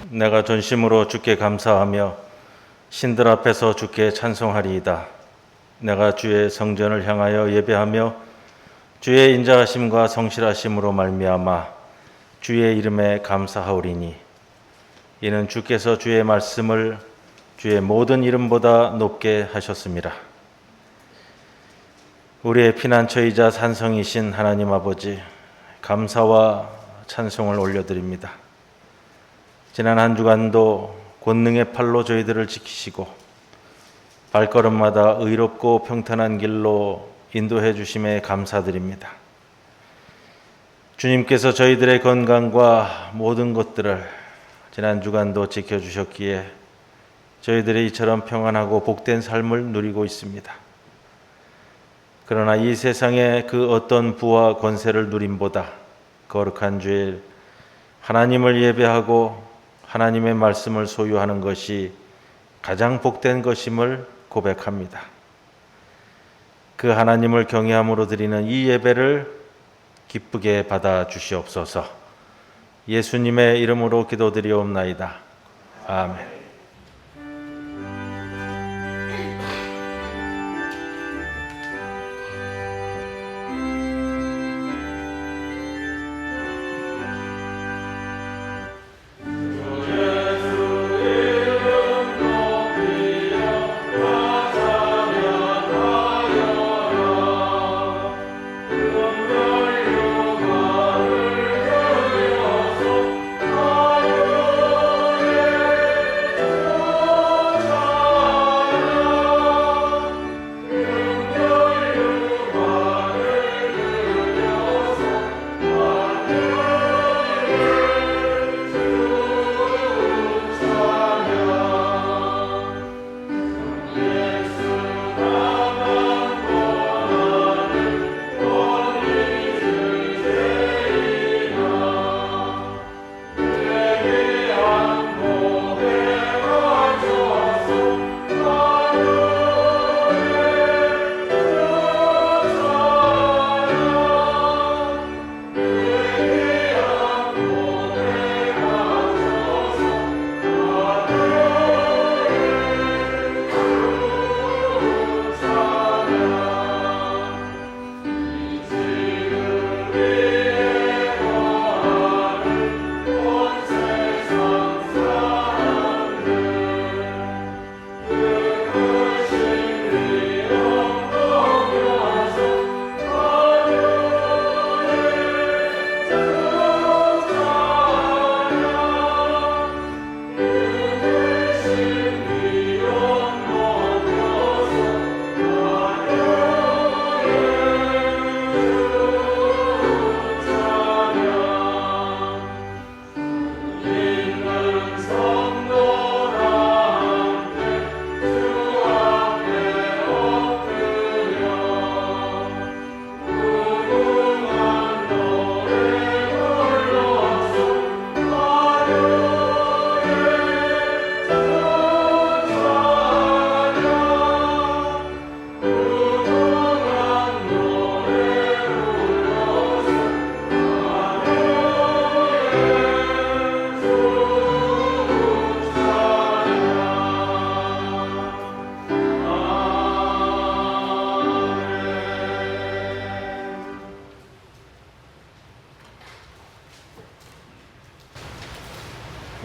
내가 전심으로 주께 감사하며 신들 앞에서 주께 찬송하리이다. 내가 주의 성전을 향하여 예배하며 주의 인자하심과 성실하심으로 말미암아 주의 이름에 감사하오리니 이는 주께서 주의 말씀을 주의 모든 이름보다 높게 하셨습니다. 우리의 피난처이자 산성이신 하나님 아버지, 감사와 찬송을 올려드립니다. 지난 한 주간도 권능의 팔로 저희들을 지키시고 발걸음마다 의롭고 평탄한 길로 인도해 주심에 감사드립니다. 주님께서 저희들의 건강과 모든 것들을 지난 주간도 지켜주셨기에 저희들이 이처럼 평안하고 복된 삶을 누리고 있습니다. 그러나 이 세상의 그 어떤 부와 권세를 누림보다 거룩한 주일 하나님을 예배하고 하나님의 말씀을 소유하는 것이 가장 복된 것임을 고백합니다. 그 하나님을 경외함으로 드리는 이 예배를 기쁘게 받아 주시옵소서. 예수님의 이름으로 기도드리옵나이다. 아멘.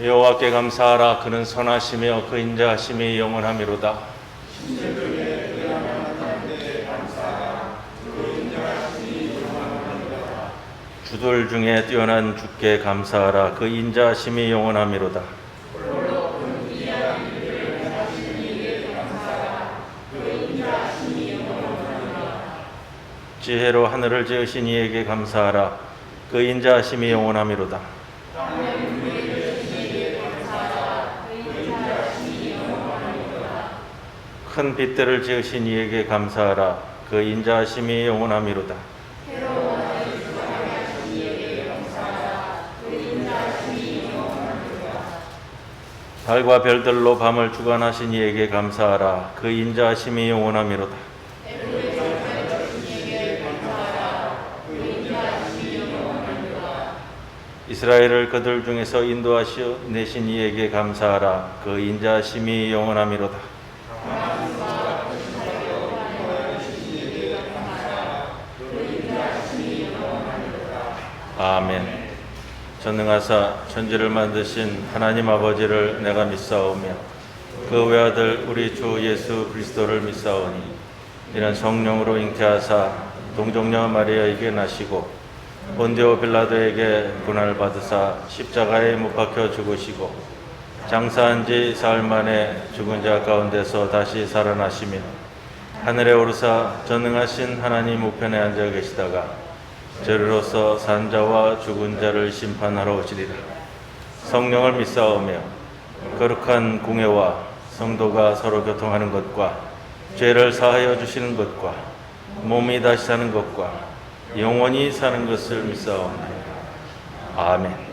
여호와께 감사하라. 그는 선하시며 그 인자하심이 영원하미로다. 주들 중에 뛰어난 주께 감사하라. 그 인자하심이 영원하미로다. 지혜로 하늘을 지으신 이에게 감사하라. 그 인자하심이 영원하미로다. 큰 빛들을 지으신 이에게 감사하라. 그 인자하심이 영원하미로다. 달과 별들로 밤을 주관하신 이에게 감사하라. 그 인자하심이 영원하미로다. 이스라엘을 그들 중에서 인도하시어 내신 이에게 감사하라. 그 인자심이 영원하미로다. 아멘. 전능하사 천지를 만드신 하나님 아버지를 내가 믿사오며 그 외아들 우리 주 예수 그리스도를 믿사오니 이는 성령으로 잉태하사 동정녀 마리아에게 나시고 본디오 빌라도에게 고난을 받으사 십자가에 못 박혀 죽으시고 장사한 지 사흘 만에 죽은 자 가운데서 다시 살아나시며 하늘에 오르사 전능하신 하나님 우편에 앉아 계시다가 저리로서 산자와 죽은 자를 심판하러 오시리라. 성령을 믿사오며 거룩한 공회와 성도가 서로 교통하는 것과 죄를 사하여 주시는 것과 몸이 다시 사는 것과 영원히 사는 것을 믿사옵나이다. 아멘.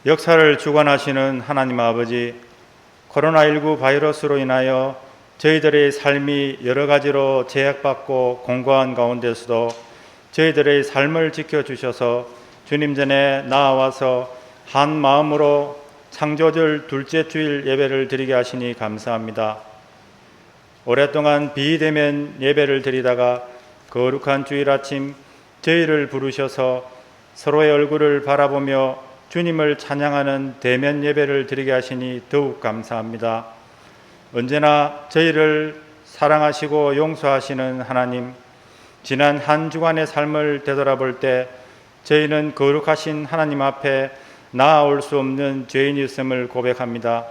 역사를 주관하시는 하나님 아버지, 코로나19 바이러스로 인하여 저희들의 삶이 여러 가지로 제약받고 공고한 가운데서도 저희들의 삶을 지켜주셔서 주님 전에 나아와서 한 마음으로 창조절 둘째 주일 예배를 드리게 하시니 감사합니다. 오랫동안 비대면 예배를 드리다가 거룩한 주일 아침 저희를 부르셔서 서로의 얼굴을 바라보며 주님을 찬양하는 대면 예배를 드리게 하시니 더욱 감사합니다. 언제나 저희를 사랑하시고 용서하시는 하나님, 지난 한 주간의 삶을 되돌아볼 때 저희는 거룩하신 하나님 앞에 나아올 수 없는 죄인이었음을 고백합니다.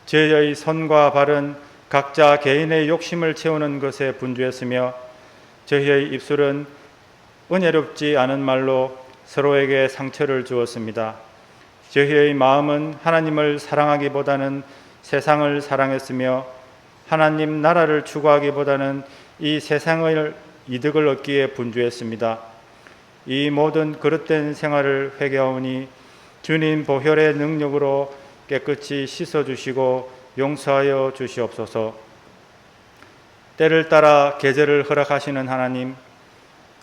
저희의 손과 발은 각자 개인의 욕심을 채우는 것에 분주했으며 저희의 입술은 은혜롭지 않은 말로 서로에게 상처를 주었습니다. 저희의 마음은 하나님을 사랑하기보다는 세상을 사랑했으며 하나님 나라를 추구하기보다는 이 세상의 이득을 얻기에 분주했습니다. 이 모든 그릇된 생활을 회개하오니 주님 보혈의 능력으로 깨끗이 씻어주시고 용서하여 주시옵소서. 때를 따라 계절을 허락하시는 하나님,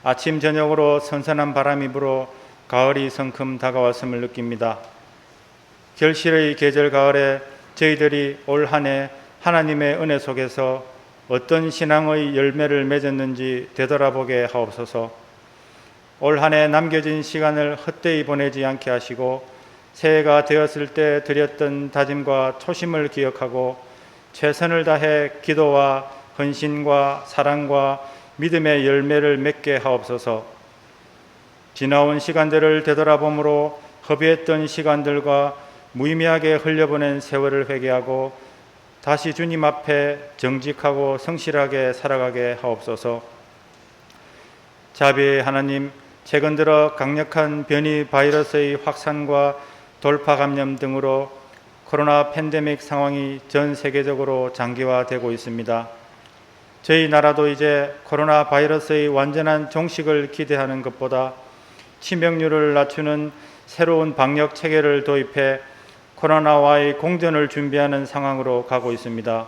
아침 저녁으로 선선한 바람이 불어 가을이 성큼 다가왔음을 느낍니다. 결실의 계절 가을에 저희들이 올 한 해 하나님의 은혜 속에서 어떤 신앙의 열매를 맺었는지 되돌아보게 하옵소서. 올 한 해 남겨진 시간을 헛되이 보내지 않게 하시고 새해가 되었을 때 드렸던 다짐과 초심을 기억하고 최선을 다해 기도와 헌신과 사랑과 믿음의 열매를 맺게 하옵소서. 지나온 시간들을 되돌아봄으로 허비했던 시간들과 무의미하게 흘려보낸 세월을 회개하고 다시 주님 앞에 정직하고 성실하게 살아가게 하옵소서. 자비의 하나님, 최근 들어 강력한 변이 바이러스의 확산과 돌파 감염 등으로 코로나 팬데믹 상황이 전 세계적으로 장기화되고 있습니다. 저희 나라도 이제 코로나 바이러스의 완전한 종식을 기대하는 것보다 치명률을 낮추는 새로운 방역 체계를 도입해 코로나와의 공존을 준비하는 상황으로 가고 있습니다.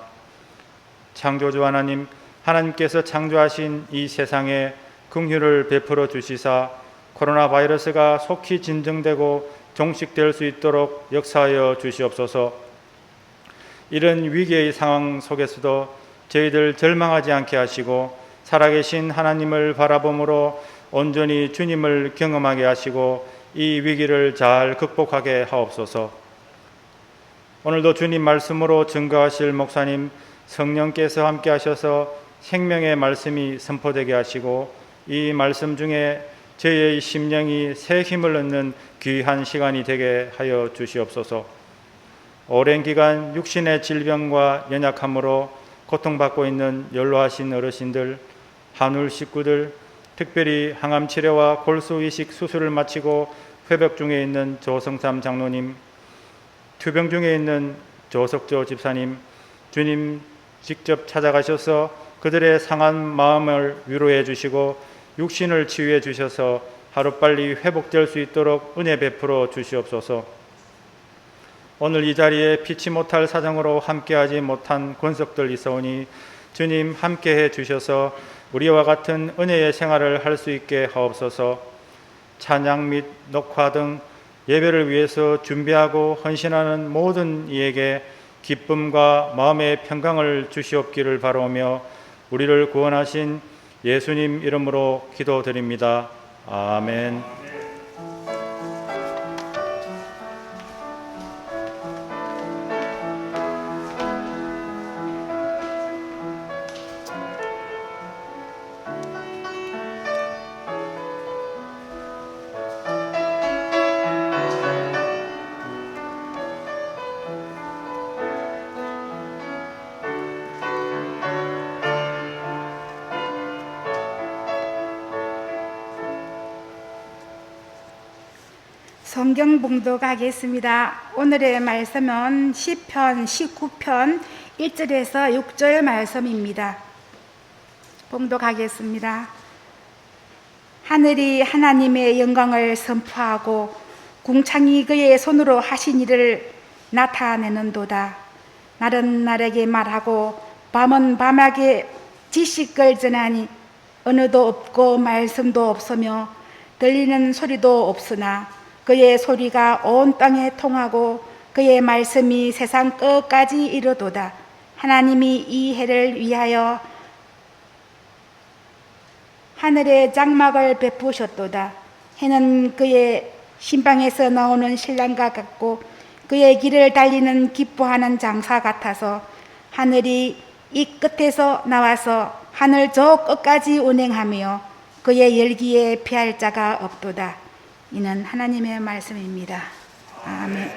창조주 하나님, 하나님께서 창조하신 이 세상에 긍휼을 베풀어 주시사 코로나 바이러스가 속히 진정되고 종식될 수 있도록 역사하여 주시옵소서. 이런 위기의 상황 속에서도 저희들 절망하지 않게 하시고 살아계신 하나님을 바라봄으로 온전히 주님을 경험하게 하시고 이 위기를 잘 극복하게 하옵소서. 오늘도 주님 말씀으로 증거하실 목사님 성령께서 함께 하셔서 생명의 말씀이 선포되게 하시고 이 말씀 중에 저희의 심령이 새 힘을 얻는 귀한 시간이 되게 하여 주시옵소서. 오랜 기간 육신의 질병과 연약함으로 고통받고 있는 연로하신 어르신들, 한울 식구들, 특별히 항암 치료와 골수 이식 수술을 마치고 회복 중에 있는 조성삼 장로님, 투병 중에 있는 조석조 집사님, 주님 직접 찾아가셔서 그들의 상한 마음을 위로해 주시고 육신을 치유해 주셔서 하루빨리 회복될 수 있도록 은혜 베풀어 주시옵소서. 오늘 이 자리에 피치 못할 사정으로 함께하지 못한 권속들 있사오니 주님 함께해 주셔서 우리와 같은 은혜의 생활을 할 수 있게 하옵소서. 찬양 및 녹화 등 예배를 위해서 준비하고 헌신하는 모든 이에게 기쁨과 마음의 평강을 주시옵기를 바라오며 우리를 구원하신 예수님 이름으로 기도드립니다. 아멘. 성경 봉독하겠습니다. 오늘의 말씀은 시편 19편 1절에서 6절 말씀입니다. 봉독하겠습니다. 하늘이 하나님의 영광을 선포하고 궁창이 그의 손으로 하신 일을 나타내는도다. 날은 날에게 말하고 밤은 밤에게 지식을 전하니 언어도 없고 말씀도 없으며 들리는 소리도 없으나 그의 소리가 온 땅에 통하고 그의 말씀이 세상 끝까지 이르도다. 하나님이 이 해를 위하여 하늘에 장막을 베푸셨도다. 해는 그의 신방에서 나오는 신랑과 같고 그의 길을 달리는 기뻐하는 장사 같아서 하늘이 이 끝에서 나와서 하늘 저 끝까지 운행하며 그의 열기에 피할 자가 없도다. 이는 하나님의 말씀입니다. 아멘.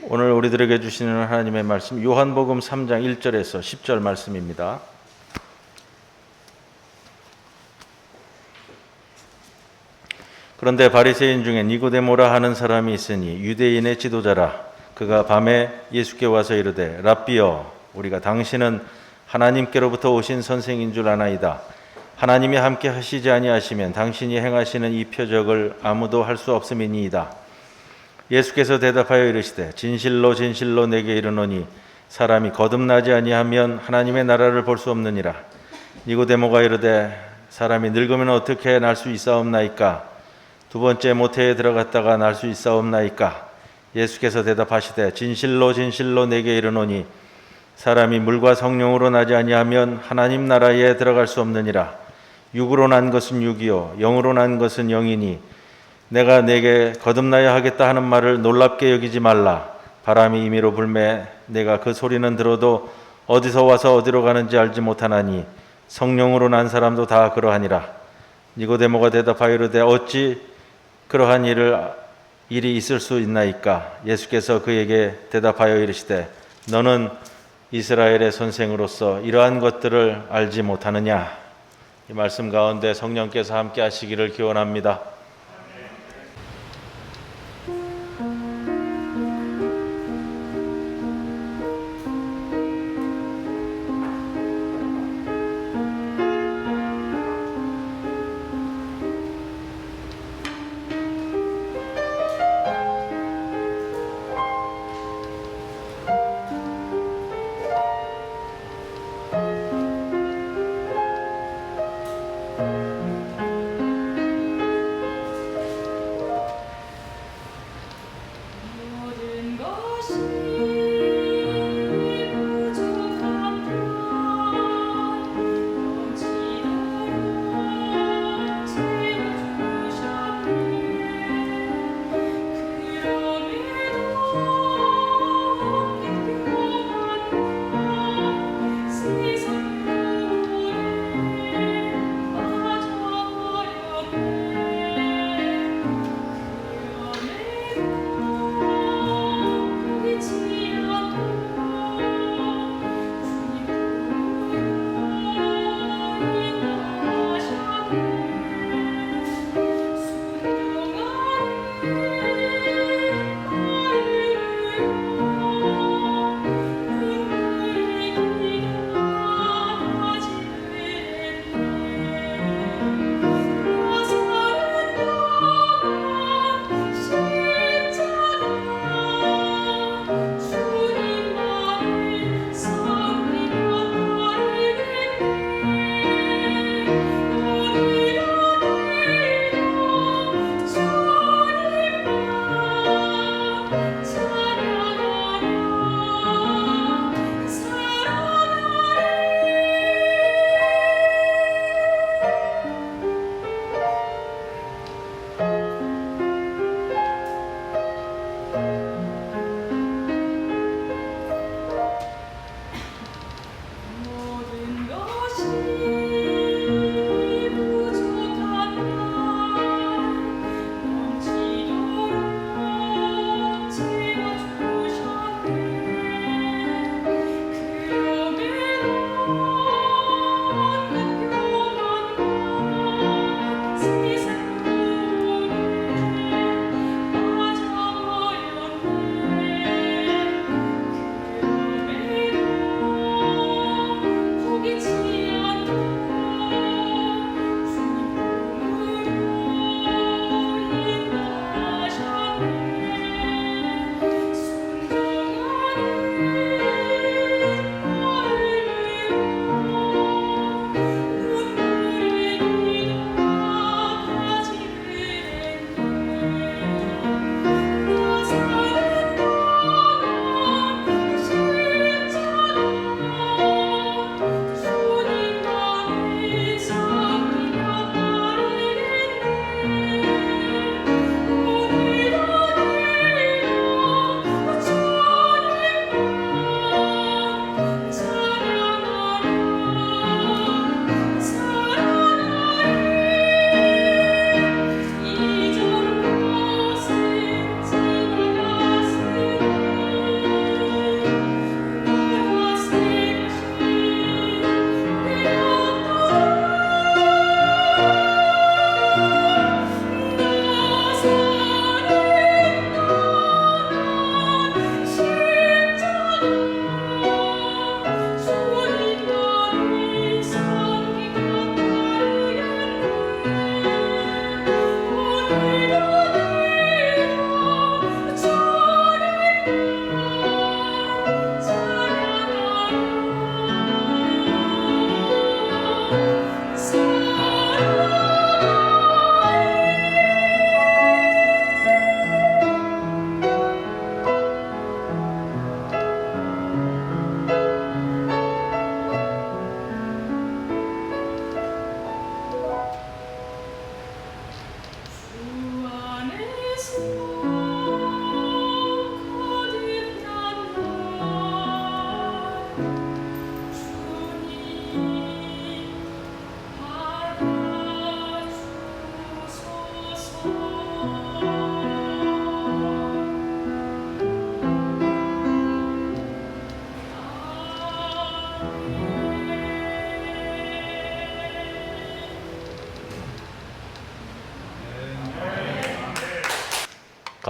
오늘 우리들에게 주시는 하나님의 말씀 요한복음 3장 1절에서 10절 말씀입니다. 그런데 바리새인 중에 니고데모라 하는 사람이 있으니 유대인의 지도자라. 그가 밤에 예수께 와서 이르되 랍비여, 우리가 당신은 하나님께로부터 오신 선생인 줄 아나이다. 하나님이 함께 하시지 아니하시면 당신이 행하시는 이 표적을 아무도 할 수 없음이니이다. 예수께서 대답하여 이르시되 진실로 진실로 내게 이르노니 사람이 거듭나지 아니하면 하나님의 나라를 볼 수 없느니라. 니고데모가 이르되 사람이 늙으면 어떻게 날 수 있사옵나이까? 두 번째 모태에 들어갔다가 날 수 있사옵나이까? 예수께서 대답하시되 진실로 진실로 내게 이르노니 사람이 물과 성령으로 나지 아니하면 하나님 나라에 들어갈 수 없느니라. 육으로 난 것은 육이요 영으로 난 것은 영이니 내가 내게 거듭나야 하겠다 하는 말을 놀랍게 여기지 말라. 바람이 임의로 불매 내가 그 소리는 들어도 어디서 와서 어디로 가는지 알지 못하나니 성령으로 난 사람도 다 그러하니라. 니고데모가 대답하여 이르되 어찌 그러한 일이 있을 수 있나이까? 예수께서 그에게 대답하여 이르시되 너는 이스라엘의 선생으로서 이러한 것들을 알지 못하느냐? 이 말씀 가운데 성령께서 함께 하시기를 기원합니다.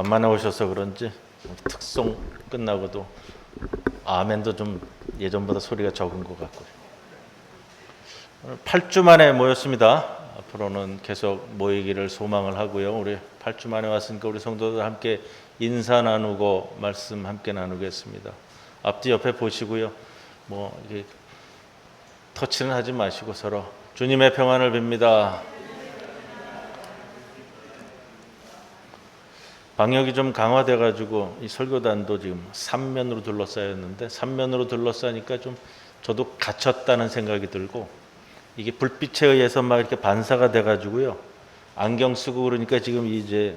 만만해 오셔서 그런지 특송 끝나고도 아멘도 좀 예전보다 소리가 적은 것 같고요. 오늘 8주 만에 모였습니다. 앞으로는 계속 모이기를 소망을 하고요. 우리 8주 만에 왔으니까 우리 성도들 함께 인사 나누고 말씀 함께 나누겠습니다. 앞뒤 옆에 보시고요. 뭐 이게 터치는 하지 마시고 서로 주님의 평안을 빕니다. 방역이 좀 강화돼 가지고 이 설교단도 지금 3면으로 둘러싸였는데 3면으로 둘러싸니까 좀 저도 갇혔다는 생각이 들고 이게 불빛에 의해서 막 이렇게 반사가 돼 가지고요. 안경 쓰고 그러니까 지금 이제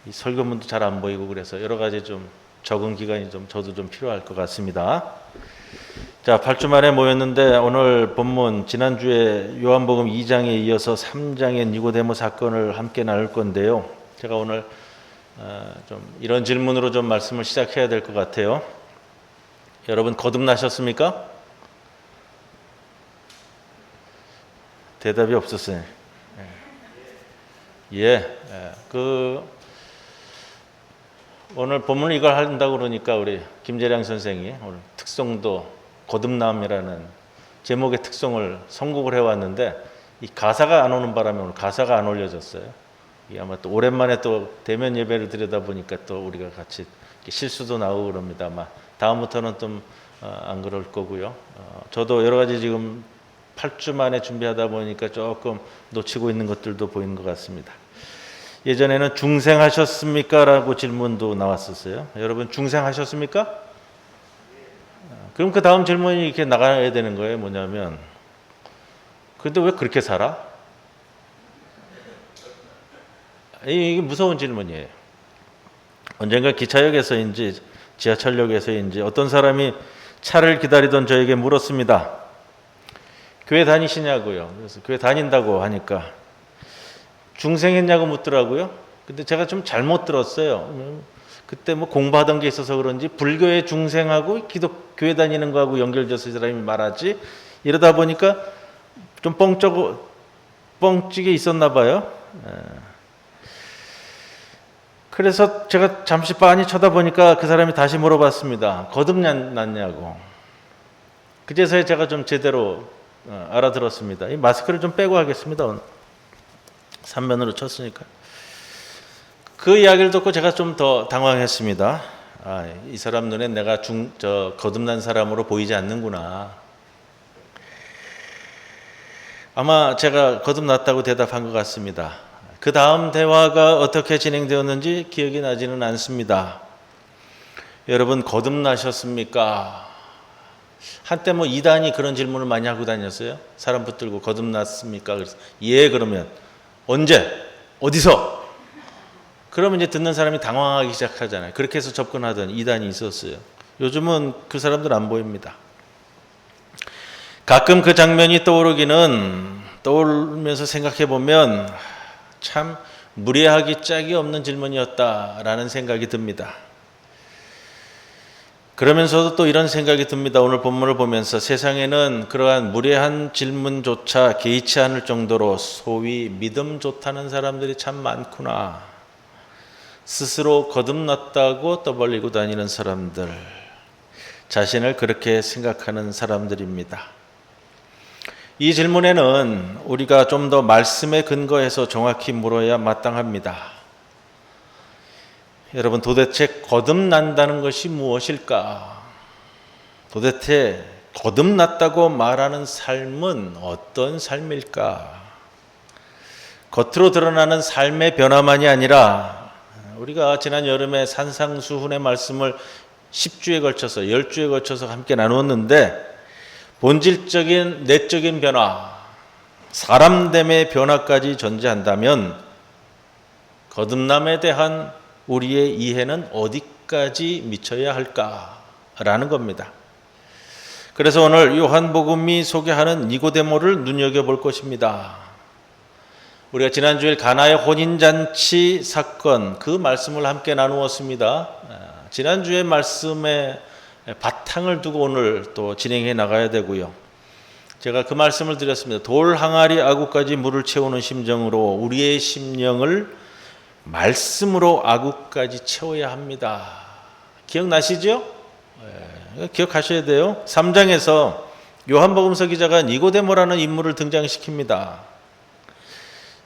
이 설교문도 잘 안 보이고 그래서 여러 가지 좀 적응 기간이 좀 저도 좀 필요할 것 같습니다. 자, 8주 만에 모였는데 오늘 본문 지난주에 요한복음 2장에 이어서 3장의 니고데모 사건을 함께 나눌 건데요. 제가 오늘 좀 이런 질문으로 좀 말씀을 시작해야 될 것 같아요. 여러분 거듭나셨습니까? 대답이 없었어요. 오늘 본문을 이걸 한다고 그러니까 우리 김재량 선생이 오늘 특송도 거듭남이라는 제목의 특송을 선곡을 해왔는데 이 가사가 안 오는 바람에 오늘 가사가 안 올려졌어요. 이게 아마 또 오랜만에 또 대면 예배를 드리다 보니까 또 우리가 같이 실수도 나오고 그럽니다. 아마 다음부터는 좀 안 그럴 거고요. 저도 여러 가지 지금 8주 만에 준비하다 보니까 조금 놓치고 있는 것들도 보이는 것 같습니다. 예전에는 중생하셨습니까? 라고 질문도 나왔었어요. 여러분 중생하셨습니까? 그럼 그 다음 질문이 이렇게 나가야 되는 거예요. 뭐냐면 근데 왜 그렇게 살아? 이게 무서운 질문이에요. 언젠가 기차역에서인지 지하철역에서인지 어떤 사람이 차를 기다리던 저에게 물었습니다. 교회 다니시냐고요. 그래서 교회 다닌다고 하니까 중생했냐고 묻더라고요. 근데 제가 좀 잘못 들었어요. 그때 뭐 공부하던 게 있어서 그런지 불교의 중생하고 교회 다니는 거하고 연결돼서 이 사람이 말하지. 이러다 보니까 좀 뻥찌게 있었나 봐요. 그래서 제가 잠시 빤히 쳐다보니까 그 사람이 다시 물어봤습니다. 거듭났냐고. 그제서야 제가 좀 제대로 알아들었습니다. 이 마스크를 좀 빼고 하겠습니다. 오늘 3면으로 쳤으니까. 그 이야기를 듣고 제가 좀 더 당황했습니다. 이 사람 눈에 내가 거듭난 사람으로 보이지 않는구나. 아마 제가 거듭났다고 대답한 것 같습니다. 그 다음 대화가 어떻게 진행되었는지 기억이 나지는 않습니다. 여러분 거듭나셨습니까? 한때 뭐 이단이 그런 질문을 많이 하고 다녔어요. 사람 붙들고 거듭났습니까? 그래서 그러면 언제? 어디서? 그러면 이제 듣는 사람이 당황하기 시작하잖아요. 그렇게 해서 접근하던 이단이 있었어요. 요즘은 그 사람들 안 보입니다. 가끔 그 장면이 떠오르면서 생각해 보면 참 무례하기 짝이 없는 질문이었다라는 생각이 듭니다. 그러면서도 또 이런 생각이 듭니다. 오늘 본문을 보면서 세상에는 그러한 무례한 질문조차 개의치 않을 정도로 소위 믿음 좋다는 사람들이 참 많구나. 스스로 거듭났다고 떠벌리고 다니는 사람들, 자신을 그렇게 생각하는 사람들입니다. 이 질문에는 우리가 좀 더 말씀에 근거해서 정확히 물어야 마땅합니다. 여러분 도대체 거듭난다는 것이 무엇일까? 도대체 거듭났다고 말하는 삶은 어떤 삶일까? 겉으로 드러나는 삶의 변화만이 아니라 우리가 지난 여름에 산상수훈의 말씀을 10주에 걸쳐서 10주에 걸쳐서 함께 나누었는데 본질적인 내적인 변화, 사람됨의 변화까지 존재한다면 거듭남에 대한 우리의 이해는 어디까지 미쳐야 할까라는 겁니다. 그래서 오늘 요한복음이 소개하는 니고데모를 눈여겨볼 것입니다. 우리가 지난주에 가나의 혼인잔치 사건 그 말씀을 함께 나누었습니다. 지난주의 말씀에 바탕을 두고 오늘 또 진행해 나가야 되고요. 제가 그 말씀을 드렸습니다. 돌 항아리 아구까지 물을 채우는 심정으로 우리의 심령을 말씀으로 아구까지 채워야 합니다. 기억나시죠? 기억하셔야 돼요. 3장에서 요한복음서 기자가 니고데모라는 인물을 등장시킵니다.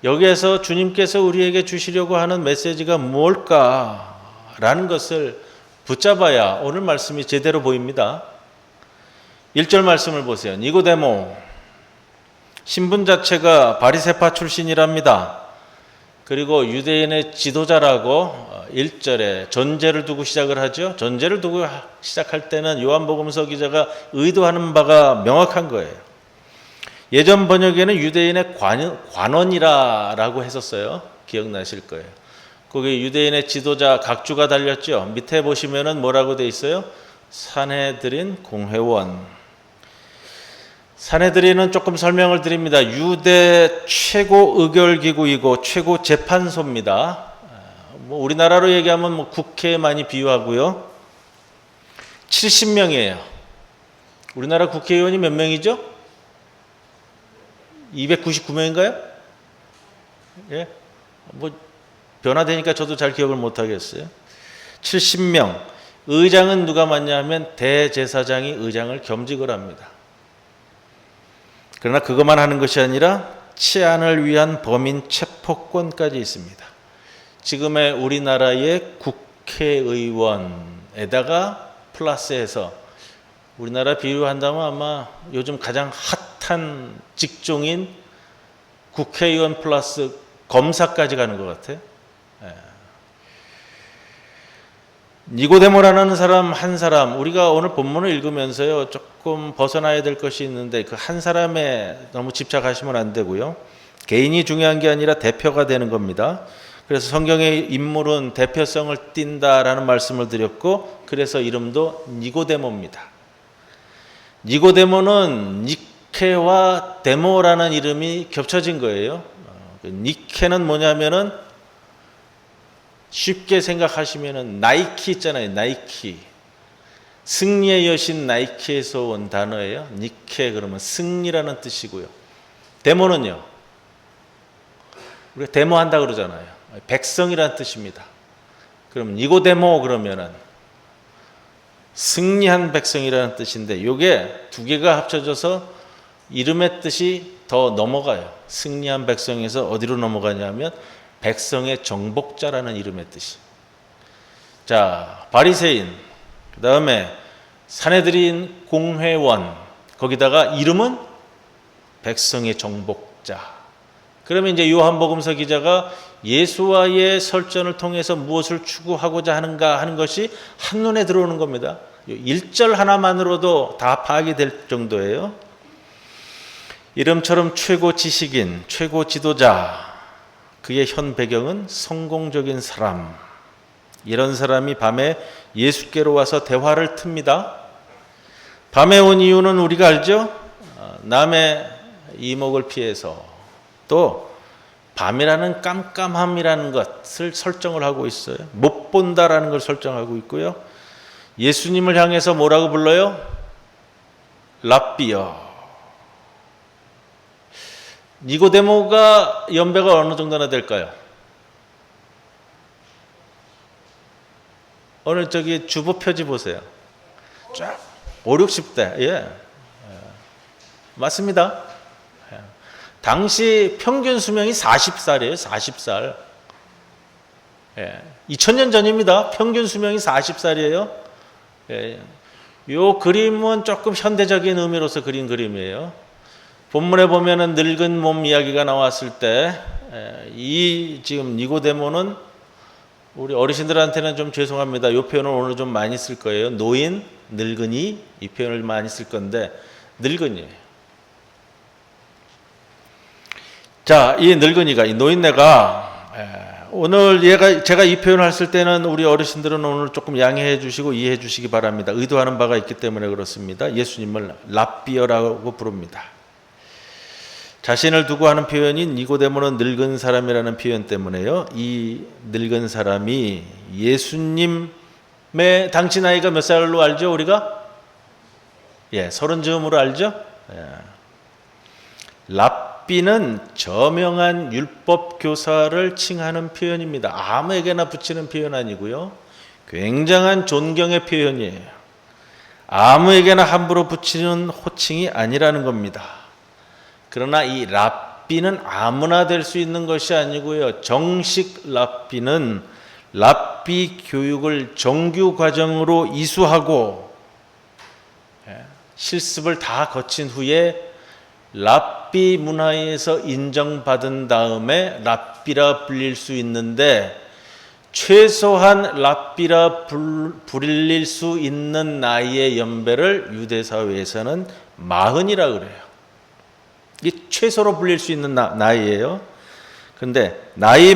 여기에서 주님께서 우리에게 주시려고 하는 메시지가 뭘까라는 것을 붙잡아야 오늘 말씀이 제대로 보입니다. 1절 말씀을 보세요. 니고데모, 신분 자체가 바리새파 출신이랍니다. 그리고 유대인의 지도자라고 1절에 전제를 두고 시작을 하죠. 전제를 두고 시작할 때는 요한복음서 기자가 의도하는 바가 명확한 거예요. 예전 번역에는 유대인의 관원이라고 했었어요. 기억나실 거예요. 거기 유대인의 지도자 각주가 달렸죠. 밑에 보시면은 뭐라고 돼 있어요? 산헤드린 공회원. 산헤드린은 조금 설명을 드립니다. 유대 최고 의결기구이고 최고 재판소입니다. 우리나라로 얘기하면 국회에 많이 비유하고요. 70명이에요. 우리나라 국회의원이 몇 명이죠? 299명인가요? 예? 변화되니까 저도 잘 기억을 못 하겠어요. 70명. 의장은 누가 맡냐 하면 대제사장이 의장을 겸직을 합니다. 그러나 그것만 하는 것이 아니라 치안을 위한 범인 체포권까지 있습니다. 지금의 우리나라의 국회의원에다가 플러스해서 우리나라 비유한다면 아마 요즘 가장 핫한 직종인 국회의원 플러스 검사까지 가는 것 같아요. 니고데모라는 사람 한 사람, 우리가 오늘 본문을 읽으면서요 조금 벗어나야 될 것이 있는데 그 한 사람에 너무 집착하시면 안 되고요. 개인이 중요한 게 아니라 대표가 되는 겁니다. 그래서 성경의 인물은 대표성을 띈다라는 말씀을 드렸고, 그래서 이름도 니고데모입니다. 니고데모는 니케와 데모라는 이름이 겹쳐진 거예요. 니케는 뭐냐면은 쉽게 생각하시면은 나이키 있잖아요. 나이키. 승리의 여신 나이키에서 온 단어예요. 니케 그러면 승리라는 뜻이고요. 데모는요. 우리가 데모한다 그러잖아요. 백성이라는 뜻입니다. 그럼 니고데모 그러면은 승리한 백성이라는 뜻인데 이게 두 개가 합쳐져서 이름의 뜻이 더 넘어가요. 승리한 백성에서 어디로 넘어가냐면 백성의 정복자라는 이름의 뜻이. 자, 바리새인, 그 다음에 산헤드린 공회원, 거기다가 이름은 백성의 정복자. 그러면 이제 요한복음서 기자가 예수와의 설전을 통해서 무엇을 추구하고자 하는가 하는 것이 한눈에 들어오는 겁니다. 1절 하나만으로도 다 파악이 될 정도예요. 이름처럼 최고 지식인, 최고 지도자, 그의 현 배경은 성공적인 사람. 이런 사람이 밤에 예수께로 와서 대화를 틉니다. 밤에 온 이유는 우리가 알죠? 남의 이목을 피해서, 또 밤이라는 깜깜함이라는 것을 설정을 하고 있어요. 못 본다라는 걸 설정하고 있고요. 예수님을 향해서 뭐라고 불러요? 랍비여. 니고데모가 연배가 어느 정도나 될까요? 오늘 저기 주보 표지 보세요. 쫙 5, 60대. 예. 맞습니다. 당시 평균 수명이 40살이에요. 40살. 예. 2000년 전입니다. 평균 수명이 40살이에요. 예. 요 그림은 조금 현대적인 의미로서 그린 그림이에요. 본문에 보면은 늙은 몸 이야기가 나왔을 때 이 지금 니고데모는 우리 어르신들한테는 좀 죄송합니다. 이 표현을 오늘 좀 많이 쓸 거예요. 노인, 늙은이 이 표현을 많이 쓸 건데 늙은이에요. 자, 이 늙은이가 이 노인네가 오늘 제가 이 표현을 했을 때는 우리 어르신들은 오늘 조금 양해해 주시고 이해해 주시기 바랍니다. 의도하는 바가 있기 때문에 그렇습니다. 예수님을 랍비어라고 부릅니다. 자신을 두고 하는 표현인 니고데모는 늙은 사람이라는 표현 때문에요. 이 늙은 사람이 예수님의 당시 나이가 몇 살로 알죠? 우리가? 예, 30쯤으로 알죠? 예. 랍비는 저명한 율법 교사를 칭하는 표현입니다. 아무에게나 붙이는 표현 아니고요. 굉장한 존경의 표현이에요. 아무에게나 함부로 붙이는 호칭이 아니라는 겁니다. 그러나 이 랍비는 아무나 될 수 있는 것이 아니고요. 정식 랍비는 랍비 교육을 정규 과정으로 이수하고 실습을 다 거친 후에 랍비 문화에서 인정받은 다음에 랍비라 불릴 수 있는데, 최소한 랍비라 불릴 수 있는 나이의 연배를 유대 사회에서는 40이라 그래요. 이게 최소로 불릴 수 있는 나이예요. 그런데 나이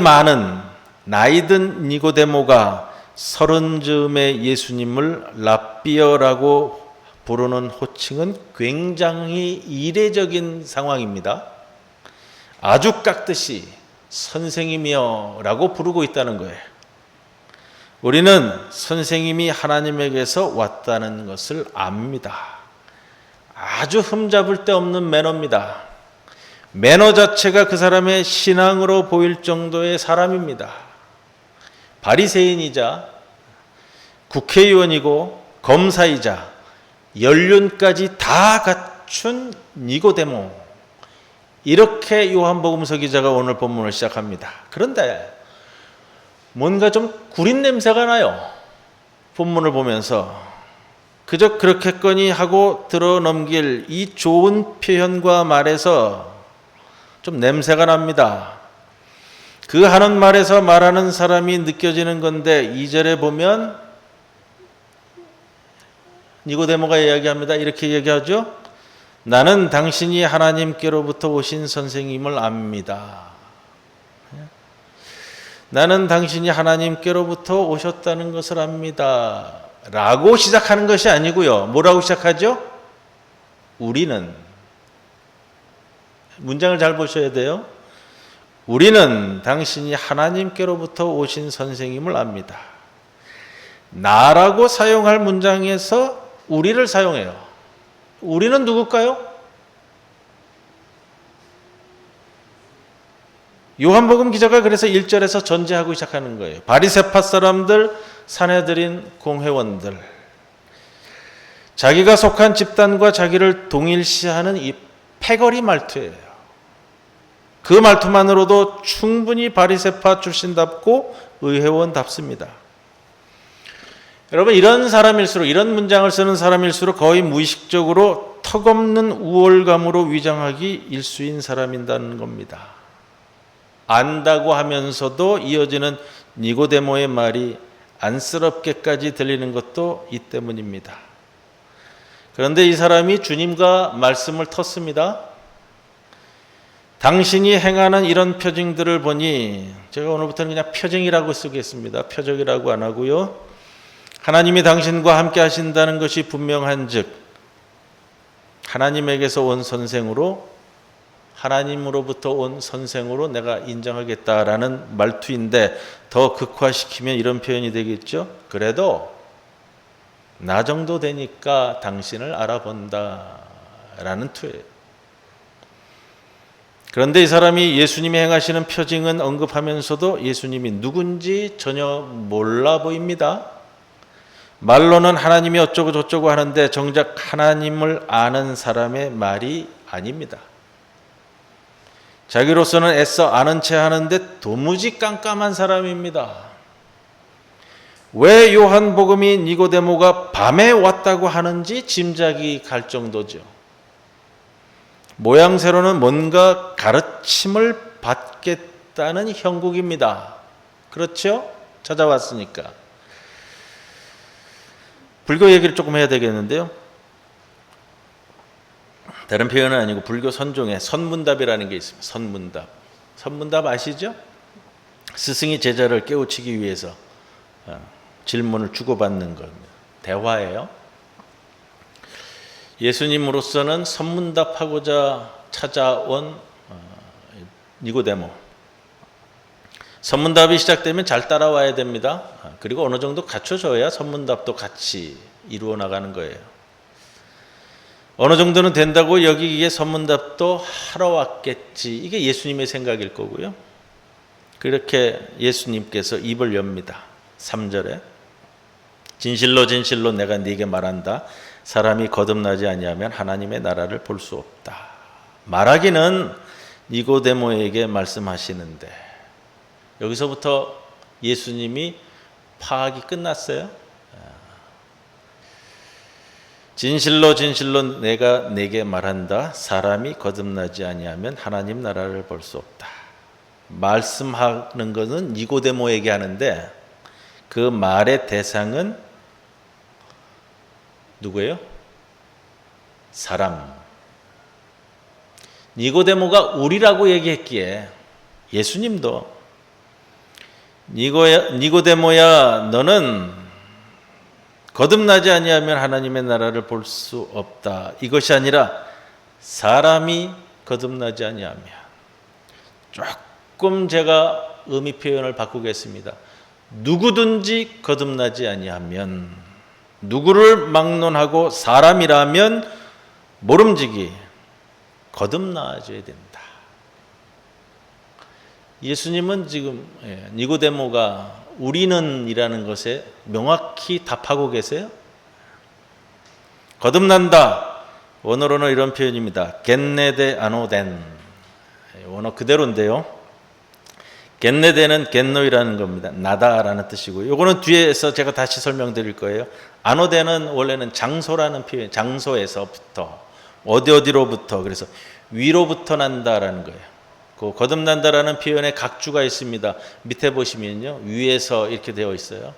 든 니고데모가 30즈음에 예수님을 랍비어라고 부르는 호칭은 굉장히 이례적인 상황입니다. 아주 깍듯이 선생님이여 라고 부르고 있다는 거예요. 우리는 선생님이 하나님에게서 왔다는 것을 압니다. 아주 흠잡을 데 없는 매너입니다. 매너 자체가 그 사람의 신앙으로 보일 정도의 사람입니다. 바리새인이자 국회의원이고 검사이자 연륜까지 다 갖춘 니고데모, 이렇게 요한복음서 기자가 오늘 본문을 시작합니다. 그런데 뭔가 좀 구린 냄새가 나요. 본문을 보면서 그저 그렇겠거니 하고 들어 넘길 이 좋은 표현과 말에서 좀 냄새가 납니다. 그 하는 말에서 말하는 사람이 느껴지는 건데, 2절에 보면 니고데모가 이야기합니다. 이렇게 얘기하죠. 나는 당신이 하나님께로부터 오신 선생님을 압니다. 나는 당신이 하나님께로부터 오셨다는 것을 압니다. 라고 시작하는 것이 아니고요. 뭐라고 시작하죠? 우리는. 문장을 잘 보셔야 돼요. 우리는 당신이 하나님께로부터 오신 선생님을 압니다. 나라고 사용할 문장에서 우리를 사용해요. 우리는 누굴까요? 요한복음 기자가 그래서 1절에서 전제하고 시작하는 거예요. 바리새파 사람들, 산헤드린 공회원들, 자기가 속한 집단과 자기를 동일시하는 이 패거리 말투예요. 그 말투만으로도 충분히 바리새파 출신답고 의회원답습니다. 여러분, 이런 사람일수록, 이런 문장을 쓰는 사람일수록 거의 무의식적으로 턱없는 우월감으로 위장하기 일수인 사람이라는 겁니다. 안다고 하면서도 이어지는 니고데모의 말이 안쓰럽게까지 들리는 것도 이 때문입니다. 그런데 이 사람이 주님과 말씀을 텄습니다. 당신이 행하는 이런 표징들을 보니, 제가 오늘부터는 그냥 표징이라고 쓰겠습니다. 표적이라고 안 하고요. 하나님이 당신과 함께 하신다는 것이 분명한 즉, 하나님에게서 온 선생으로, 하나님으로부터 온 선생으로 내가 인정하겠다라는 말투인데, 더 극화시키면 이런 표현이 되겠죠. 그래도 나 정도 되니까 당신을 알아본다 라는 투예요. 그런데 이 사람이 예수님이 행하시는 표징은 언급하면서도 예수님이 누군지 전혀 몰라 보입니다. 말로는 하나님이 어쩌고 저쩌고 하는데 정작 하나님을 아는 사람의 말이 아닙니다. 자기로서는 애써 아는 체 하는데 도무지 깜깜한 사람입니다. 왜 요한복음이 니고데모가 밤에 왔다고 하는지 짐작이 갈 정도죠. 모양새로는 뭔가 가르침을 받겠다는 형국입니다. 그렇죠? 찾아왔으니까. 불교 얘기를 조금 해야 되겠는데요. 다른 표현은 아니고 불교 선종에 선문답이라는 게 있습니다. 선문답. 선문답 아시죠? 스승이 제자를 깨우치기 위해서 질문을 주고받는 겁니다. 대화예요. 예수님으로서는 선문답하고자 찾아온 니고데모. 선문답이 시작되면 잘 따라와야 됩니다. 그리고 어느 정도 갖춰줘야 선문답도 같이 이루어 나가는 거예요. 어느 정도는 된다고 여기에 선문답도 하러 왔겠지. 이게 예수님의 생각일 거고요. 그렇게 예수님께서 입을 엽니다. 3절에 진실로 진실로 내가 네게 말한다. 사람이 거듭나지 아니하면 하나님의 나라를 볼 수 없다. 말하기는 니고데모에게 말씀하시는데 여기서부터 예수님이 파악이 끝났어요. 진실로 진실로 내가 네게 말한다. 사람이 거듭나지 아니하면 하나님 나라를 볼 수 없다. 말씀하는 것은 니고데모에게 하는데 그 말의 대상은 누구예요? 사람. 니고데모가 우리라고 얘기했기에 예수님도 니고데모야 너는 거듭나지 아니하면 하나님의 나라를 볼 수 없다. 이것이 아니라 사람이 거듭나지 아니하면, 조금 제가 의미 표현을 바꾸겠습니다. 누구든지 거듭나지 아니하면, 누구를 막론하고 사람이라면 모름지기 거듭나줘야 된다. 예수님은 지금 니고데모가 우리는 이라는 것에 명확히 답하고 계세요. 거듭난다. 원어로는 이런 표현입니다. 겟네데 아노덴. 원어 그대로인데요. 겟네데는 겟노이라는 겁니다. 나다라는 뜻이고요. 요거는 뒤에서 제가 다시 설명드릴 거예요. 아노덴은 원래는 장소라는 표현, 장소에서부터 어디로부터, 그래서 위로부터 난다라는 거예요. 그 거듭난다라는 표현에 각주가 있습니다. 밑에 보시면요, 위에서 이렇게 되어 있어요.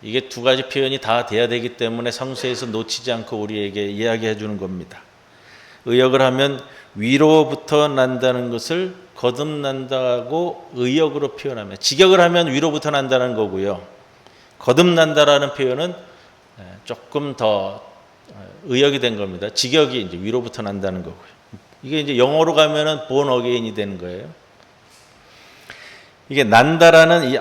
이게 두 가지 표현이 다 돼야 되기 때문에 성서에서 놓치지 않고 우리에게 이야기해 주는 겁니다. 의역을 하면 위로부터 난다는 것을 거듭난다고 의역으로 표현하면, 직역을 하면 위로부터 난다는 거고요. 거듭난다라는 표현은 조금 더 의역이 된 겁니다. 직역이 이제 위로부터 난다는 거고요. 이게 이제 영어로 가면은 born again이 되는 거예요. 이게 난다라는 이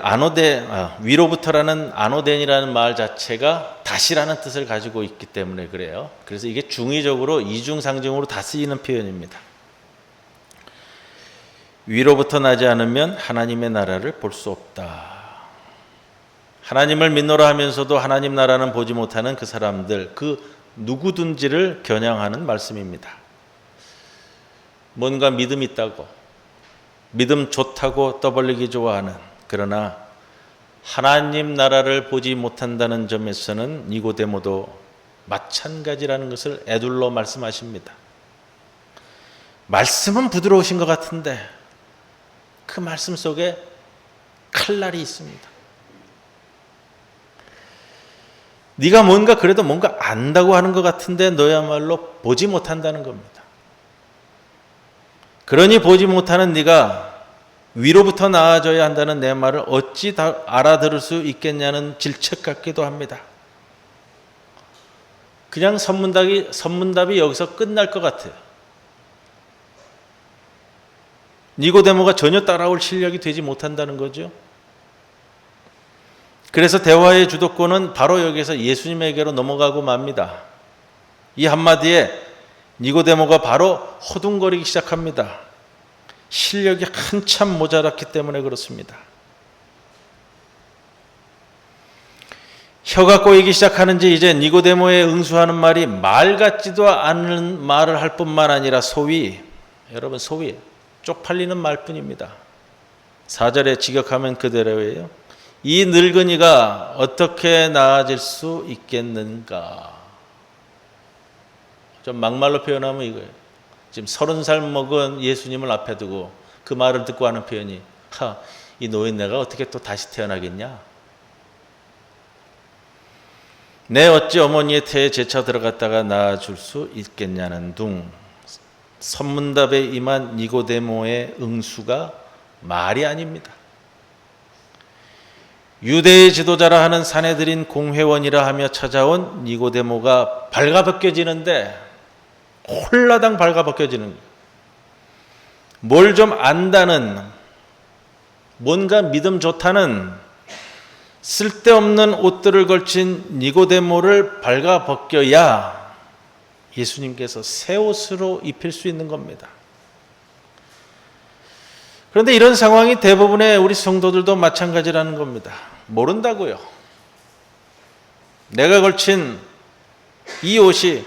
위로부터라는 아노덴이라는 말 자체가 다시라는 뜻을 가지고 있기 때문에 그래요. 그래서 이게 중의적으로 이중상징으로 다 쓰이는 표현입니다. 위로부터 나지 않으면 하나님의 나라를 볼 수 없다. 하나님을 믿노라 하면서도 하나님 나라는 보지 못하는 그 사람들, 그 누구든지를 겨냥하는 말씀입니다. 뭔가 믿음 있다고, 믿음 좋다고 떠벌리기 좋아하는, 그러나 하나님 나라를 보지 못한다는 점에서는 니고데모도 마찬가지라는 것을 애둘러 말씀하십니다. 말씀은 부드러우신 것 같은데 그 말씀 속에 칼날이 있습니다. 네가 뭔가 그래도 뭔가 안다고 하는 것 같은데 너야말로 보지 못한다는 겁니다. 그러니 보지 못하는 네가 위로부터 나아져야 한다는 내 말을 어찌 다 알아들을 수 있겠냐는 질책 같기도 합니다. 그냥 선문답이 여기서 끝날 것 같아요. 니고데모가 전혀 따라올 실력이 되지 못한다는 거죠. 그래서 대화의 주도권은 바로 여기서 예수님에게로 넘어가고 맙니다. 이 한마디에 니고데모가 바로 허둥거리기 시작합니다. 실력이 한참 모자랐기 때문에 그렇습니다. 혀가 꼬이기 시작하는지 이제 니고데모의 응수하는 말이 말 같지도 않은 말을 할 뿐만 아니라 소위 쪽팔리는 말뿐입니다. 4절에 직역하면 그대로예요. 이 늙은이가 어떻게 나아질 수 있겠는가? 좀 막말로 표현하면 이거예요. 지금 30살 먹은 예수님을 앞에 두고 그 말을 듣고 하는 표현이, 이 노인네가 어떻게 또 다시 태어나겠냐? 내 어찌 어머니의 태에 재차 들어갔다가 나아줄 수 있겠냐는 둥. 선문답에 임한 니고데모의 응수가 말이 아닙니다. 유대의 지도자라 하는 사내들인 공회원이라 하며 찾아온 니고데모가 발가벗겨지는데, 홀라당 발가벗겨지는 거예요. 뭘 좀 안다는, 뭔가 믿음 좋다는 쓸데없는 옷들을 걸친 니고데모를 발가벗겨야 예수님께서 새 옷으로 입힐 수 있는 겁니다. 그런데 이런 상황이 대부분의 우리 성도들도 마찬가지라는 겁니다. 모른다고요. 내가 걸친 이 옷이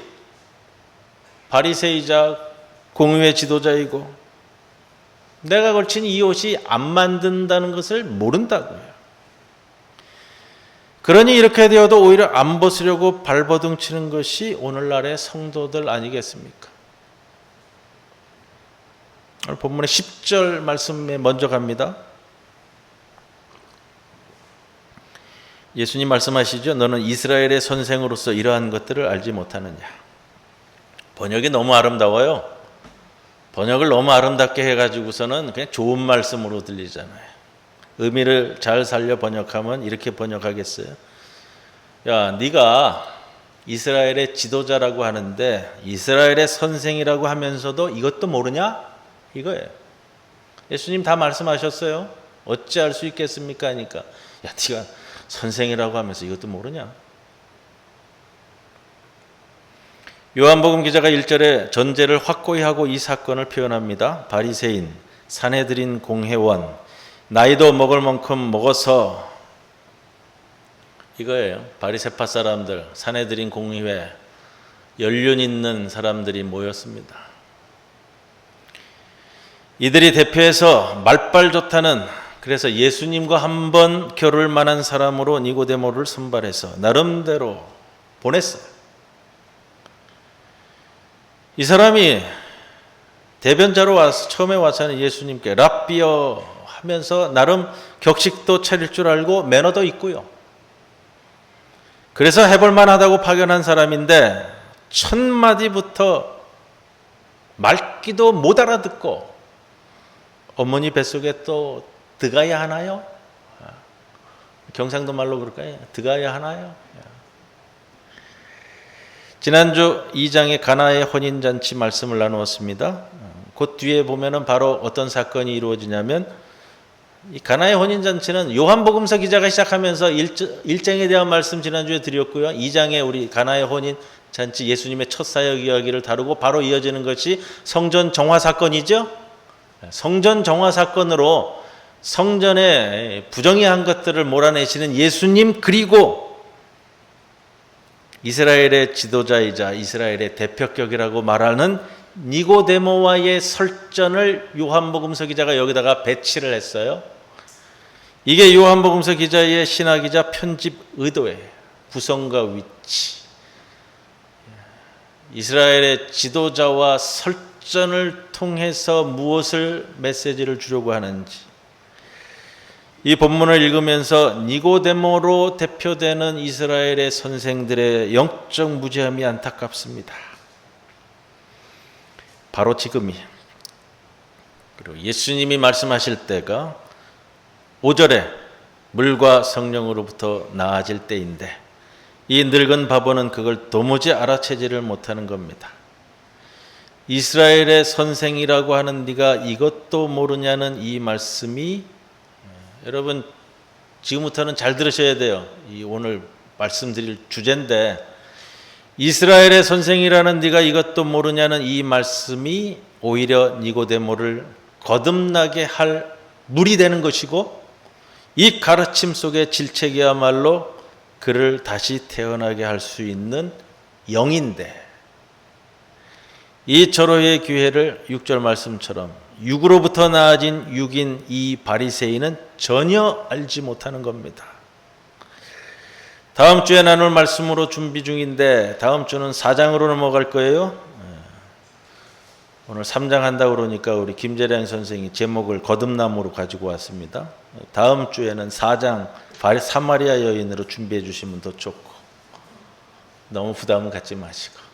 바리새이자 공의회 지도자이고 내가 걸친 이 옷이 안 만든다는 것을 모른다고요. 그러니 이렇게 되어도 오히려 안 벗으려고 발버둥 치는 것이 오늘날의 성도들 아니겠습니까? 오늘 본문의 10절 말씀에 먼저 갑니다. 예수님 말씀하시죠. 너는 이스라엘의 선생으로서 이러한 것들을 알지 못하느냐. 번역이 너무 아름다워요. 번역을 너무 아름답게 해가지고서는 그냥 좋은 말씀으로 들리잖아요. 의미를 잘 살려 번역하면 이렇게 번역하겠어요. 야, 네가 이스라엘의 지도자라고 하는데 이스라엘의 선생이라고 하면서도 이것도 모르냐? 이거예요. 예수님 다 말씀하셨어요. 어찌 알 수 있겠습니까? 하니까 야, 네가 선생이라고 하면서 이것도 모르냐? 요한복음 기자가 1절에 전제를 확고히 하고 이 사건을 표현합니다. 바리새인, 산헤드린 공회원, 나이도 먹을 만큼 먹어서 이거예요. 바리새파 사람들, 산헤드린 공의회, 연륜 있는 사람들이 모였습니다. 이들이 대표해서 말빨 좋다는 그래서 예수님과 한번 겨룰 만한 사람으로 니고데모를 선발해서 나름대로 보냈어요. 이 사람이 대변자로 와서 처음에 와서는 예수님께 랍비여 하면서 나름 격식도 차릴 줄 알고 매너도 있고요. 그래서 해볼 만하다고 파견한 사람인데 첫 마디부터 말귀도 못 알아듣고 어머니 뱃속에 또 들어가야 하나요? 경상도 말로 그럴까요? 들어가야 하나요? 지난주 2장의 가나의 혼인잔치 말씀을 나누었습니다. 그 뒤에 보면은 바로 어떤 사건이 이루어지냐면 이 가나의 혼인잔치는 요한복음서 기자가 시작하면서 1장에 대한 말씀 지난주에 드렸고요. 2장에 우리 가나의 혼인잔치 예수님의 첫 사역 이야기를 다루고 바로 이어지는 것이 성전 정화 사건이죠. 성전 정화 사건으로 성전에 부정의한 것들을 몰아내시는 예수님 그리고 이스라엘의 지도자이자 이스라엘의 대표격이라고 말하는 니고데모와의 설전을 요한복음서 기자가 여기다가 배치를 했어요. 이게 요한복음서 기자의 신학이자 편집 의도예요. 구성과 위치. 이스라엘의 지도자와 설전을 통해서 무엇을 메시지를 주려고 하는지. 이 본문을 읽으면서 니고데모로 대표되는 이스라엘의 선생들의 영적 무지함이 안타깝습니다. 바로 지금이 그리고 예수님이 말씀하실 때가 5절에 물과 성령으로부터 나아질 때인데 이 늙은 바보는 그걸 도무지 알아채지를 못하는 겁니다. 이스라엘의 선생이라고 하는 네가 이것도 모르냐는 이 말씀이 여러분 지금부터는 잘 들으셔야 돼요. 이 오늘 말씀드릴 주제인데 이스라엘의 선생이라는 네가 이것도 모르냐는 이 말씀이 오히려 니고데모를 거듭나게 할 물이 되는 것이고 이 가르침 속의 질책이야말로 그를 다시 태어나게 할 수 있는 영인데 이 절호의 기회를 6절 말씀처럼 육으로부터 나아진 육인 이 바리새인은 전혀 알지 못하는 겁니다. 다음 주에 나눌 말씀으로 준비 중인데 다음 주는 4장으로 넘어갈 거예요. 오늘 3장 한다고 그러니까 우리 김재량 선생이 제목을 거듭남으로 가지고 왔습니다. 다음 주에는 4장 사마리아 여인으로 준비해 주시면 더 좋고 너무 부담을 갖지 마시고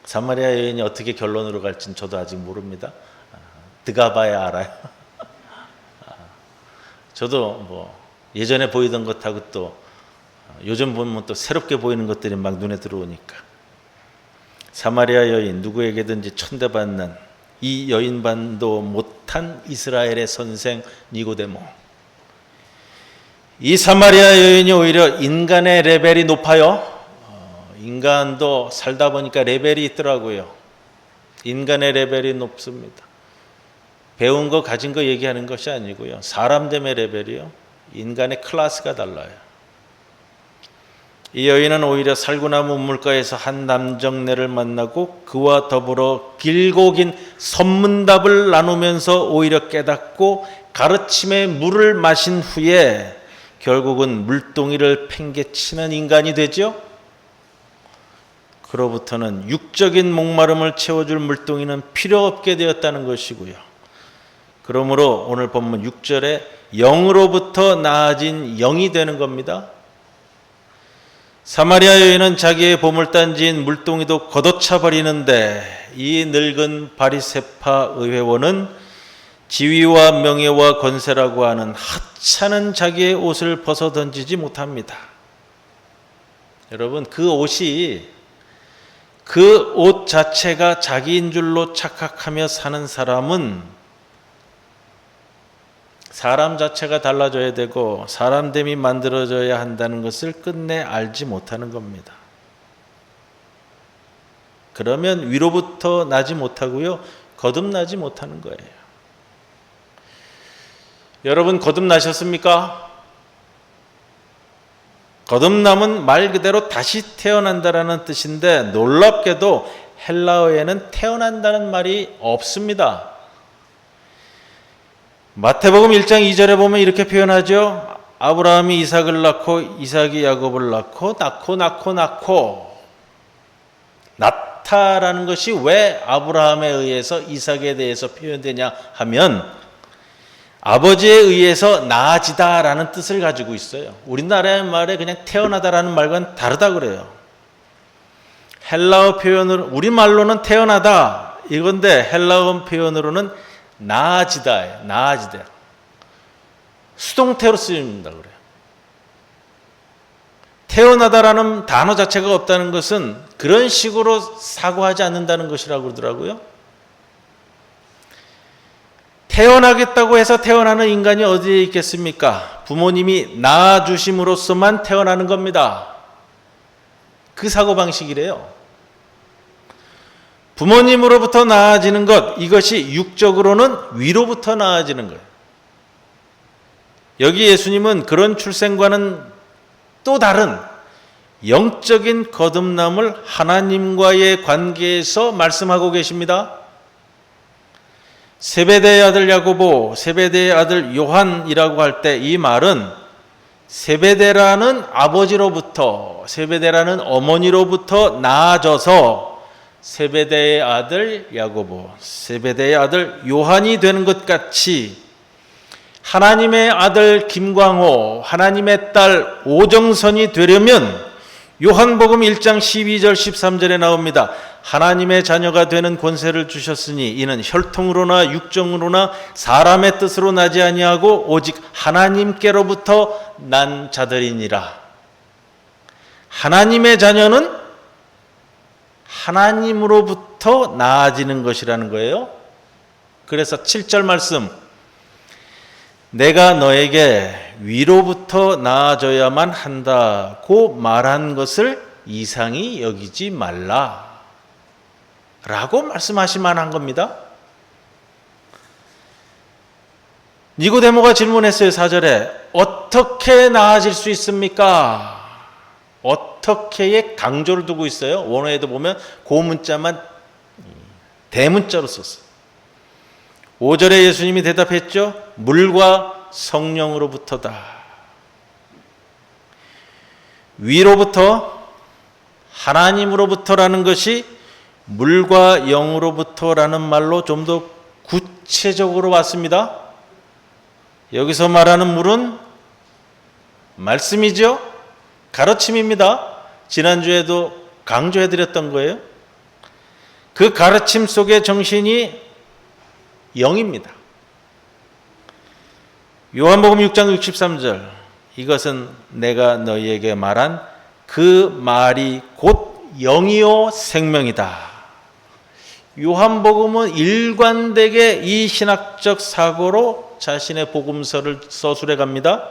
사마리아 여인이 어떻게 결론으로 갈지는 저도 아직 모릅니다. 들어가봐야 알아요. 저도 뭐 예전에 보이던 것하고 또 요즘 보면 또 새롭게 보이는 것들이 막 눈에 들어오니까 사마리아 여인 누구에게든지 천대받는 이 여인반도 못한 이스라엘의 선생 니고데모. 이 사마리아 여인이 오히려 인간의 레벨이 높아요. 인간도 살다 보니까 레벨이 있더라고요. 인간의 레벨이 높습니다. 배운 거 가진 거 얘기하는 것이 아니고요. 사람됨의 레벨이요. 인간의 클래스가 달라요. 이 여인은 오히려 살구나무 물가에서 한 남정네를 만나고 그와 더불어 길고 긴 선문답을 나누면서 오히려 깨닫고 가르침의 물을 마신 후에 결국은 물동이를 팽개치는 인간이 되죠. 그로부터는 육적인 목마름을 채워줄 물동이는 필요 없게 되었다는 것이고요. 그러므로 오늘 본문 6절에 영으로부터 나아진 영이 되는 겁니다. 사마리아 여인은 자기의 보물단지인 물동이도 걷어차 버리는데 이 늙은 바리새파 의회원은 지위와 명예와 권세라고 하는 하찮은 자기의 옷을 벗어 던지지 못합니다. 여러분, 그 옷이 그 옷 자체가 자기인 줄로 착각하며 사는 사람은 사람 자체가 달라져야 되고 사람됨이 만들어져야 한다는 것을 끝내 알지 못하는 겁니다. 그러면 위로부터 나지 못하고요, 거듭나지 못하는 거예요. 여러분, 거듭나셨습니까? 거듭남은 말 그대로 다시 태어난다라는 뜻인데 놀랍게도 헬라어에는 태어난다는 말이 없습니다. 마태복음 1장 2절에 보면 이렇게 표현하죠. 아브라함이 이삭을 낳고 이삭이 야곱을 낳고 낳다라는 것이 왜 아브라함에 의해서 이삭에 대해서 표현되냐 하면 아버지에 의해서 나아지다라는 뜻을 가지고 있어요. 우리나라의 말에 그냥 태어나다라는 말과는 다르다 그래요. 헬라어 표현으로, 우리말로는 태어나다 이건데 헬라어 표현으로는 나아지다예요. 나아지다. 수동태로 쓰입니다. 그래요. 태어나다라는 단어 자체가 없다는 것은 그런 식으로 사고하지 않는다는 것이라고 그러더라고요. 태어나겠다고 해서 태어나는 인간이 어디에 있겠습니까? 부모님이 낳아주심으로써만 태어나는 겁니다. 그 사고방식이래요. 부모님으로부터 나아지는 것, 이것이 육적으로는 위로부터 나아지는 거예요. 여기 예수님은 그런 출생과는 또 다른 영적인 거듭남을 하나님과의 관계에서 말씀하고 계십니다. 세베대의 아들 야고보, 세베대의 아들 요한이라고 할 때 이 말은 세베대라는 아버지로부터, 세베대라는 어머니로부터 나아져서 세베대의 아들 야고보, 세베대의 아들 요한이 되는 것 같이 하나님의 아들 김광호, 하나님의 딸 오정선이 되려면 요한복음 1장 12절 13절에 나옵니다. 하나님의 자녀가 되는 권세를 주셨으니 이는 혈통으로나 육정으로나 사람의 뜻으로 나지 아니하고 오직 하나님께로부터 난 자들이니라. 하나님의 자녀는 하나님으로부터 나아지는 것이라는 거예요. 그래서 7절 말씀, 내가 너에게 위로부터 나아져야만 한다고 말한 것을 이상히 여기지 말라 라고 말씀하실 만한 겁니다. 니고데모가 질문했어요. 4절에 어떻게 나아질 수 있습니까? 어떻게에 강조를 두고 있어요. 원어에도 보면 고문자만 대문자로 썼어요. 5절에 예수님이 대답했죠. 물과 성령으로부터다. 위로부터, 하나님으로부터라는 것이 물과 영으로부터라는 말로 좀 더 구체적으로 왔습니다. 여기서 말하는 물은 말씀이죠. 가르침입니다. 지난주에도 강조해드렸던 거예요. 그 가르침 속의 정신이 영입니다. 요한복음 6장 63절, 이것은 내가 너희에게 말한 그 말이 곧 영이요 생명이다. 요한복음은 일관되게 이 신학적 사고로 자신의 복음서를 서술해 갑니다.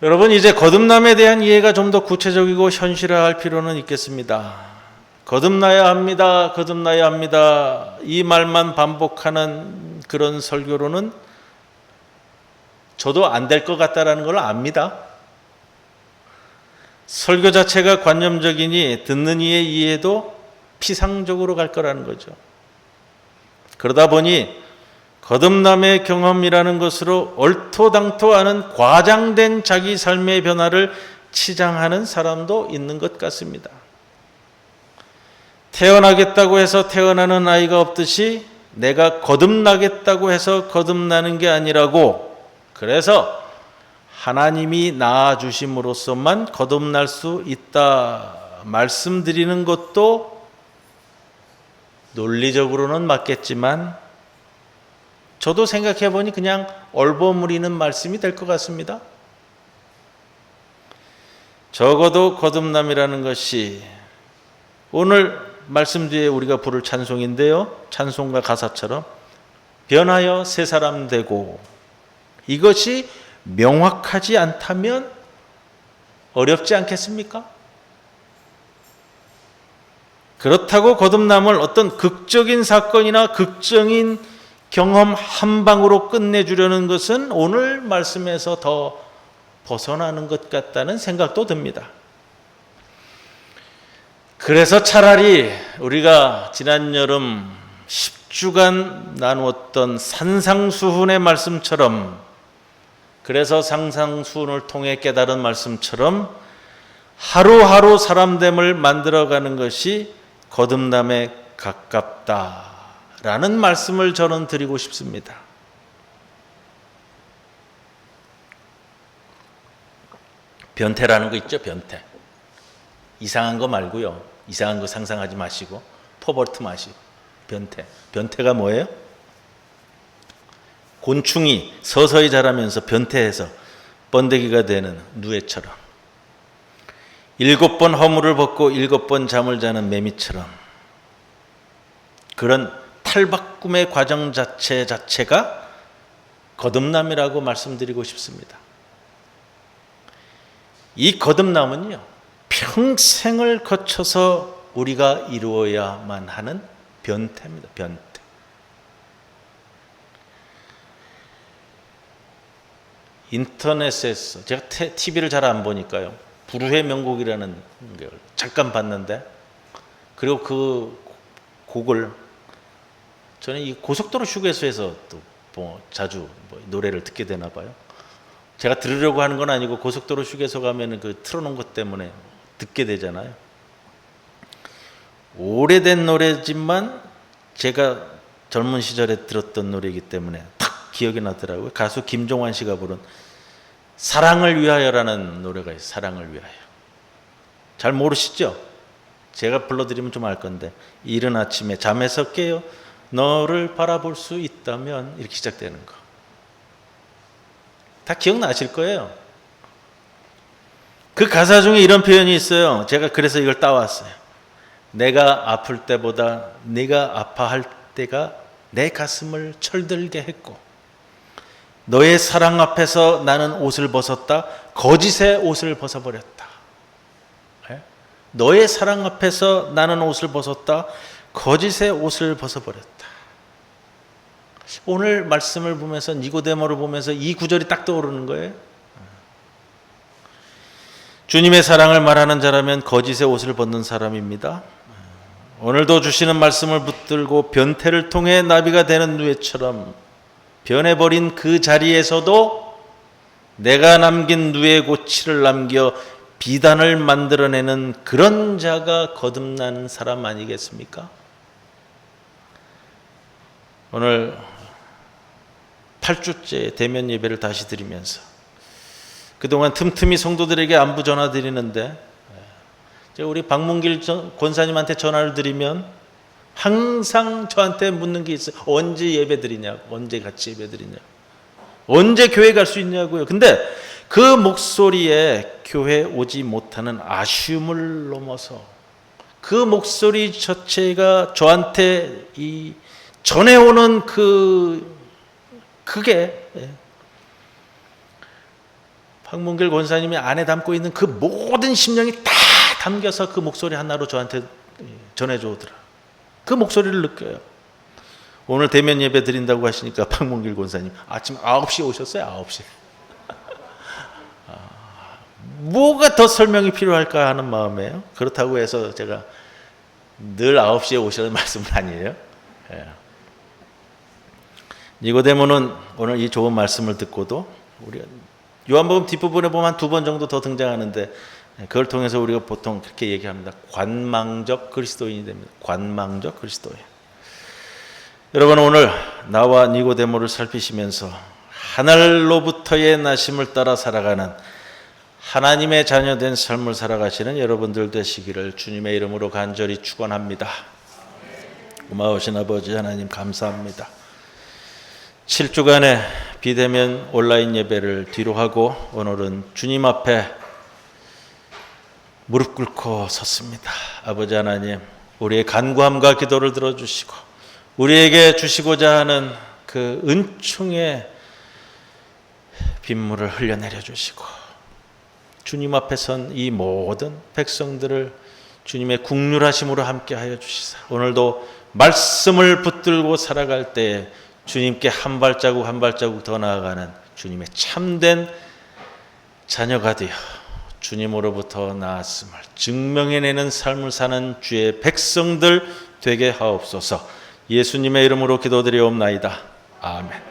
여러분, 이제 거듭남에 대한 이해가 좀 더 구체적이고 현실화할 필요는 있겠습니다. 거듭나야 합니다. 거듭나야 합니다. 이 말만 반복하는 그런 설교로는 저도 안 될 것 같다라는 걸 압니다. 설교 자체가 관념적이니 듣는 이의 이해도 피상적으로 갈 거라는 거죠. 그러다 보니 거듭남의 경험이라는 것으로 얼토당토하는 과장된 자기 삶의 변화를 치장하는 사람도 있는 것 같습니다. 태어나겠다고 해서 태어나는 아이가 없듯이 내가 거듭나겠다고 해서 거듭나는 게 아니라고, 그래서 하나님이 낳아주심으로써만 거듭날 수 있다 말씀드리는 것도 논리적으로는 맞겠지만 저도 생각해 보니 그냥 얼버무리는 말씀이 될 것 같습니다. 적어도 거듭남이라는 것이 오늘 말씀 뒤에 우리가 부를 찬송인데요, 찬송가 가사처럼 변하여 새 사람 되고, 이것이 명확하지 않다면 어렵지 않겠습니까? 그렇다고 거듭남을 어떤 극적인 사건이나 극적인 경험 한 방으로 끝내주려는 것은 오늘 말씀에서 더 벗어나는 것 같다는 생각도 듭니다. 그래서 차라리 우리가 지난 여름 10주간 나누었던 산상수훈의 말씀처럼, 그래서 상상수훈을 통해 깨달은 말씀처럼 하루하루 사람됨을 만들어가는 것이 거듭남에 가깝다라는 말씀을 저는 드리고 싶습니다. 변태라는 거 있죠, 변태. 이상한 거 말고요, 이상한 거 상상하지 마시고 퍼버트 마시고. 변태가 뭐예요? 곤충이 서서히 자라면서 변태해서 번데기가 되는 누에처럼, 7번 허물을 벗고 7번 잠을 자는 매미처럼, 그런 탈바꿈의 과정 자체가 거듭남이라고 말씀드리고 싶습니다. 이 거듭남은요, 평생을 거쳐서 우리가 이루어야만 하는 변태입니다. 변태. 인터넷에서 제가 TV를 잘 안 보니까요, 불후의 명곡이라는 걸 잠깐 봤는데, 그리고 그 곡을 저는 이 고속도로 휴게소에서 또 자주 노래를 듣게 되나 봐요. 제가 들으려고 하는 건 아니고 고속도로 휴게소 가면은 그 틀어놓은 것 때문에 듣게 되잖아요. 오래된 노래지만 제가 젊은 시절에 들었던 노래이기 때문에 탁 기억이 나더라고요. 가수 김종환 씨가 부른 사랑을 위하여라는 노래가 있어요. 사랑을 위하여. 잘 모르시죠? 제가 불러드리면 좀 알 건데, 이른 아침에 잠에서 깨어 너를 바라볼 수 있다면, 이렇게 시작되는 거. 다 기억나실 거예요. 그 가사 중에 이런 표현이 있어요. 제가 그래서 이걸 따왔어요. 내가 아플 때보다 네가 아파할 때가 내 가슴을 철들게 했고, 너의 사랑 앞에서 나는 옷을 벗었다. 거짓의 옷을 벗어버렸다. 너의 사랑 앞에서 나는 옷을 벗었다. 거짓의 옷을 벗어버렸다. 오늘 말씀을 보면서, 니고데모를 보면서 이 구절이 딱 떠오르는 거예요. 주님의 사랑을 말하는 자라면 거짓의 옷을 벗는 사람입니다. 오늘도 주시는 말씀을 붙들고 변태를 통해 나비가 되는 누에처럼 변해버린 그 자리에서도 내가 남긴 누에 고치를 남겨 비단을 만들어내는 그런 자가 거듭나는 사람 아니겠습니까? 오늘 8주째 대면 예배를 다시 드리면서 그동안 틈틈이 성도들에게 안부 전화 드리는데, 제가 우리 박문길 권사님한테 전화를 드리면 항상 저한테 묻는 게 있어요. 언제 예배 드리냐고, 언제 같이 예배 드리냐고, 언제 교회 갈 수 있냐고요. 근데 그 목소리에 교회 오지 못하는 아쉬움을 넘어서 그 목소리 자체가 저한테 이 전해오는 그게 박문길 권사님이 안에 담고 있는 그 모든 심령이 다 담겨서 그 목소리 하나로 저한테 전해줘 오더라. 그 목소리를 느껴요. 오늘 대면 예배 드린다고 하시니까 박문길 권사님 아침 9시에 오셨어요. 9시. 뭐가 더 설명이 필요할까 하는 마음이에요. 그렇다고 해서 제가 늘 9시에 오시라는 말씀은 아니에요. 예. 니고데모는 오늘 이 좋은 말씀을 듣고도 우리 요한복음 뒷부분에 보면 한 2번 정도 더 등장하는데 그걸 통해서 우리가 보통 그렇게 얘기합니다. 관망적 그리스도인이 됩니다. 관망적 그리스도인. 여러분 오늘 나와 니고데모를 살피시면서 하늘로부터의 나심을 따라 살아가는 하나님의 자녀된 삶을 살아가시는 여러분들 되시기를 주님의 이름으로 간절히 축원합니다. 고마우신 아버지 하나님 감사합니다. 7주간의 비대면 온라인 예배를 뒤로 하고 오늘은 주님 앞에 무릎 꿇고 섰습니다. 아버지 하나님, 우리의 간구함과 기도를 들어주시고 우리에게 주시고자 하는 그 은총의 빗물을 흘려내려 주시고 주님 앞에 선 이 모든 백성들을 주님의 국률하심으로 함께하여 주시사 오늘도 말씀을 붙들고 살아갈 때에 주님께 한 발자국 한 발자국 더 나아가는 주님의 참된 자녀가 되어 주님으로부터 나았음을 증명해내는 삶을 사는 주의 백성들 되게 하옵소서. 예수님의 이름으로 기도드리옵나이다. 아멘.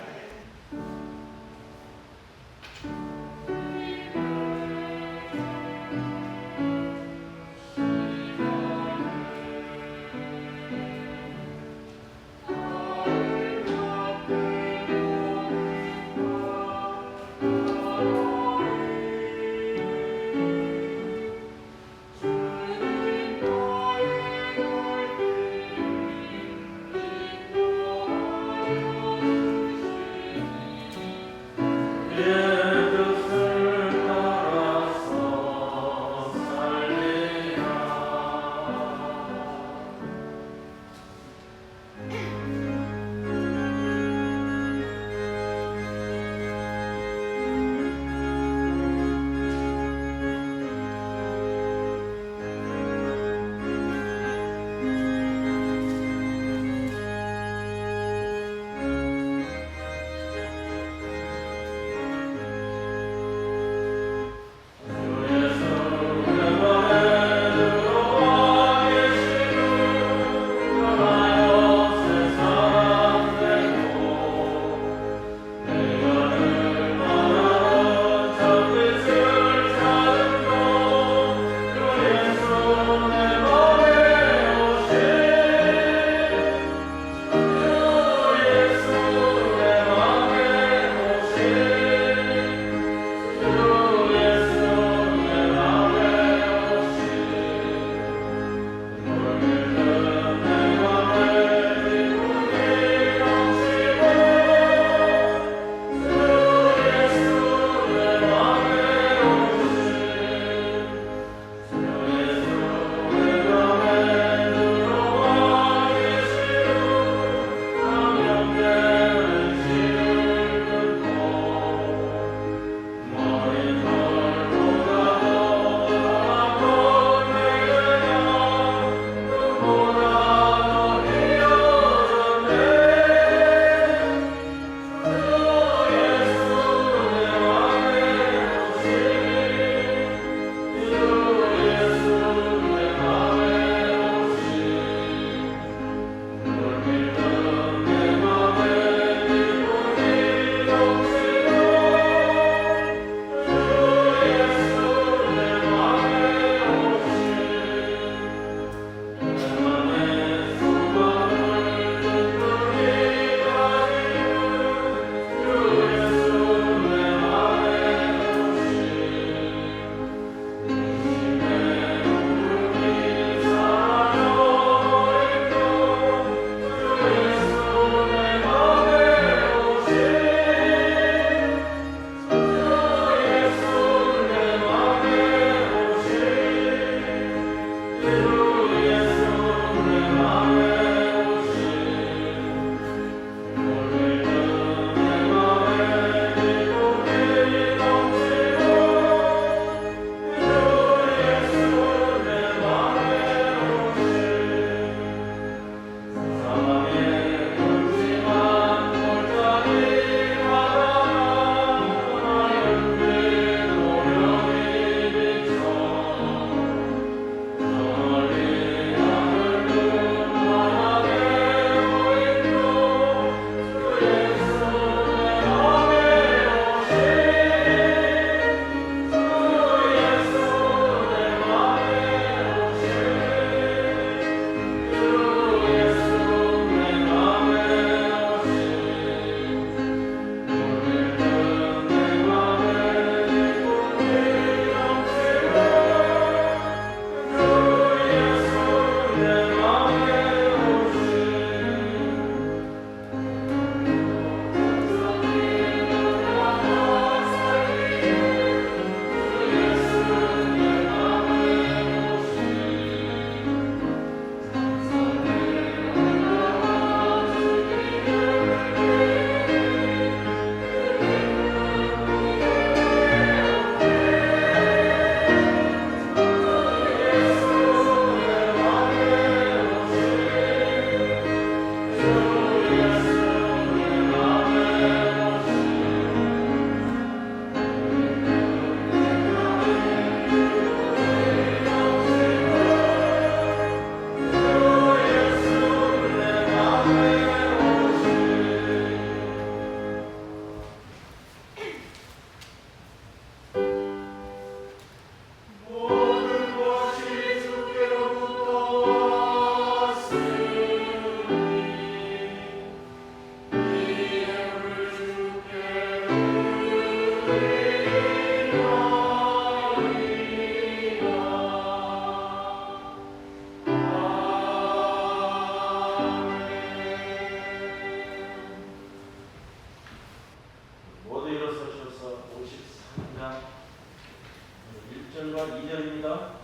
1절과 2절입니다.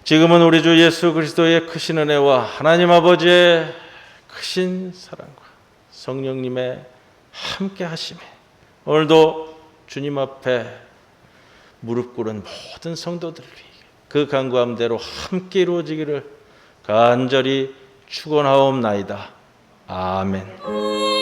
지금은 우리 주 예수 그리스도의 크신 은혜와 하나님 아버지의 크신 사랑과 성령님의 함께 하심에 오늘도 주님 앞에 무릎 꿇은 모든 성도들을 위해 그 간구함대로 함께 이루어지기를 간절히 축원하옵나이다. 아멘.